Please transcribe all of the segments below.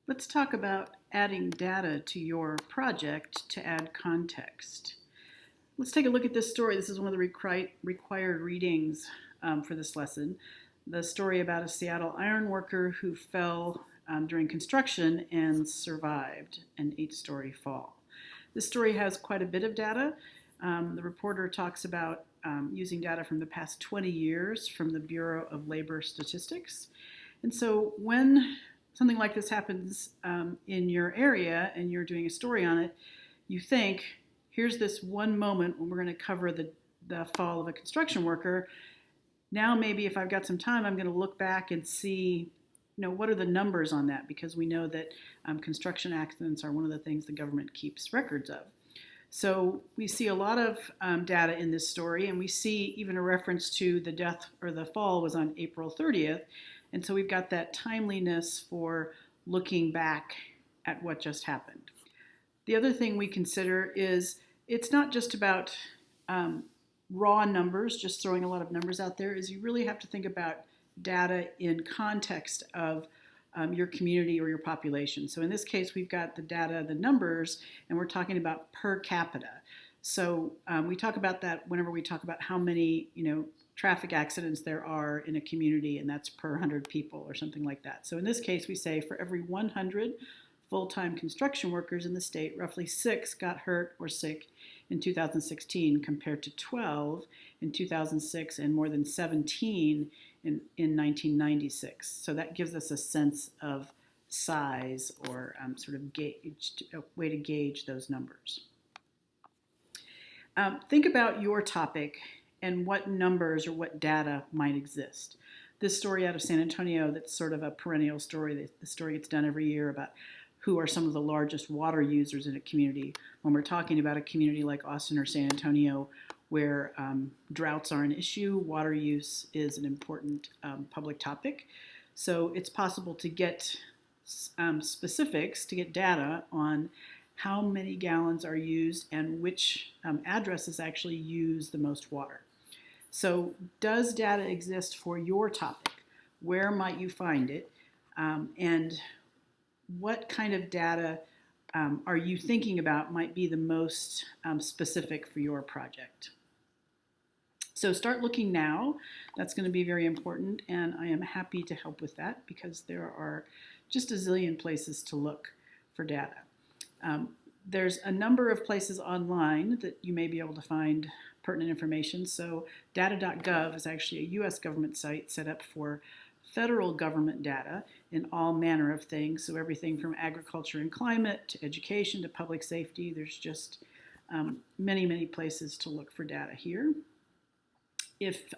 Let's talk about adding data to your project to add context. Let's take a look at this story. This is one of the required readings for this lesson. The story about a Seattle iron worker who fell during construction and survived an 8-story fall. This story has quite a bit of data. The reporter talks about using data from the past 20 years from the Bureau of Labor Statistics. And so when something like this happens in your area and you're doing a story on it, you think, here's this one moment when we're going to cover the fall of a construction worker. Now maybe if I've got some time, I'm going to look back and see, what are the numbers on that? Because we know that construction accidents are one of the things the government keeps records of. So we see a lot of data in this story, and we see even a reference to the death or the fall was on April 30th. And so we've got that timeliness for looking back at what just happened. The other thing we consider is it's not just about raw numbers, just throwing a lot of numbers out there, is you really have to think about data in context of your community or your population. So in this case, we've got the data, the numbers, and we're talking about per capita. So we talk about that whenever we talk about how many, traffic accidents there are in a community, and that's per 100 people or something like that. So in this case, we say for every 100 full-time construction workers in the state, roughly 6 got hurt or sick in 2016 compared to 12 in 2006 and more than 17 in 1996. So that gives us a sense of size or sort of a way to gauge those numbers. Think about your topic and what numbers or what data might exist. This story out of San Antonio, that's sort of a perennial story. The story gets done every year about who are some of the largest water users in a community. When we're talking about a community like Austin or San Antonio, where droughts are an issue, water use is an important public topic. So it's possible to get specifics, to get data on how many gallons are used and which addresses actually use the most water. So does data exist for your topic? Where might you find it? And what kind of data are you thinking about might be the most specific for your project? So start looking now. That's going to be very important, and I am happy to help with that because there are just a zillion places to look for data. There's a number of places online that you may be able to find pertinent information. So data.gov is actually a U.S. government site set up for federal government data in all manner of things. So everything from agriculture and climate to education to public safety. There's just many, many places to look for data here. If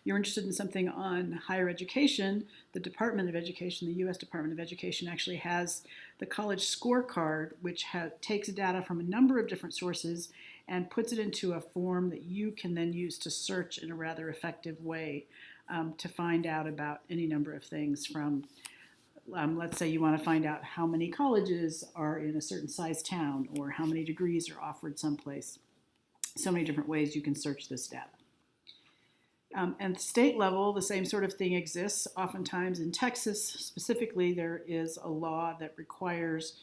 you're interested in something on higher education, the Department of Education, the U.S. Department of Education actually has the college scorecard, which takes data from a number of different sources and puts it into a form that you can then use to search in a rather effective way to find out about any number of things from, let's say you want to find out how many colleges are in a certain size town or how many degrees are offered someplace. So many different ways you can search this data. At the state level, the same sort of thing exists. Oftentimes in Texas specifically, there is a law that requires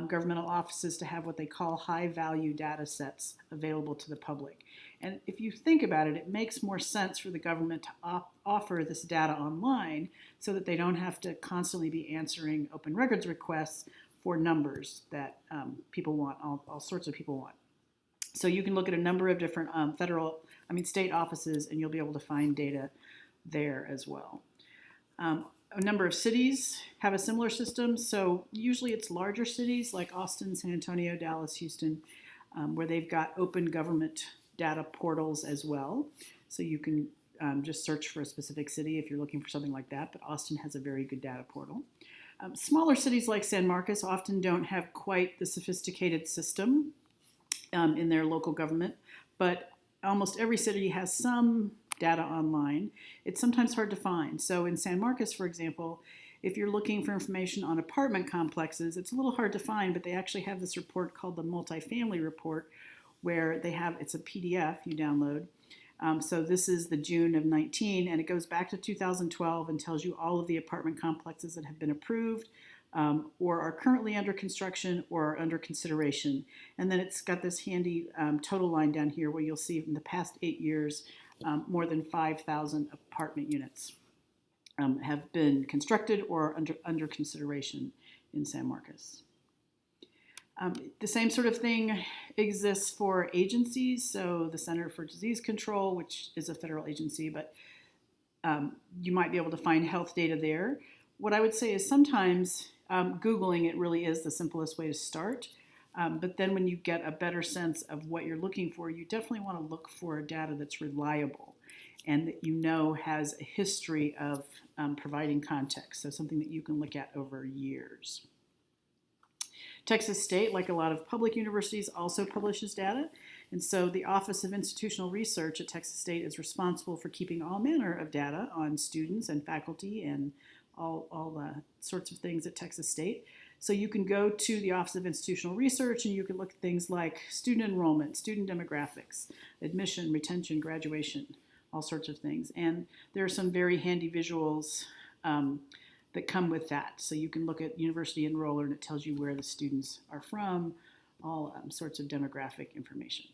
governmental offices to have what they call high-value data sets available to the public. And if you think about it, it makes more sense for the government to offer this data online so that they don't have to constantly be answering open records requests for numbers that people want, all sorts of people want. So you can look at a number of different state offices, and you'll be able to find data there as well. A number of cities have a similar system. So usually it's larger cities like Austin, San Antonio, Dallas, Houston, where they've got open government data portals as well. So you can just search for a specific city if you're looking for something like that. But Austin has a very good data portal. Smaller cities like San Marcos often don't have quite the sophisticated system in their local government, but almost every city has some data online. It's sometimes hard to find. So in San Marcos, for example, if you're looking for information on apartment complexes, it's a little hard to find, but they actually have this report called the multifamily report where it's a PDF you download. So this is the June of 19, and it goes back to 2012 and tells you all of the apartment complexes that have been approved or are currently under construction or are under consideration. And then it's got this handy total line down here where you'll see in the past 8 years, more than 5,000 apartment units have been constructed or under consideration in San Marcos. The same sort of thing exists for agencies. So the Center for Disease Control, which is a federal agency, but you might be able to find health data there. What I would say is sometimes Googling it really is the simplest way to start. But then when you get a better sense of what you're looking for, you definitely want to look for data that's reliable and that you know has a history of providing context. So something that you can look at over years. Texas State, like a lot of public universities, also publishes data. And so the Office of Institutional Research at Texas State is responsible for keeping all manner of data on students and faculty and all sorts of things at Texas State. So you can go to the Office of Institutional Research and you can look at things like student enrollment, student demographics, admission, retention, graduation, all sorts of things. And there are some very handy visuals that come with that. So you can look at University Enroller and it tells you where the students are from, all sorts of demographic information.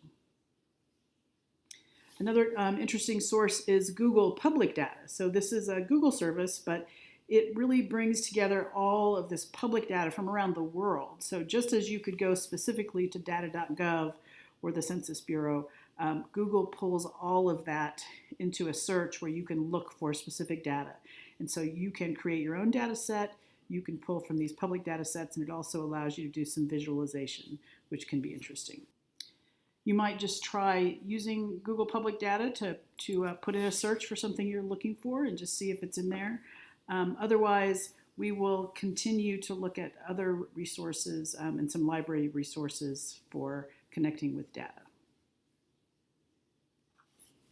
Another interesting source is Google Public Data. So this is a Google service, but it really brings together all of this public data from around the world. So just as you could go specifically to data.gov or the Census Bureau, Google pulls all of that into a search where you can look for specific data. And so you can create your own data set, you can pull from these public data sets, and it also allows you to do some visualization, which can be interesting. You might just try using Google Public Data to put in a search for something you're looking for and just see if it's in there. Otherwise, we will continue to look at other resources and some library resources for connecting with data.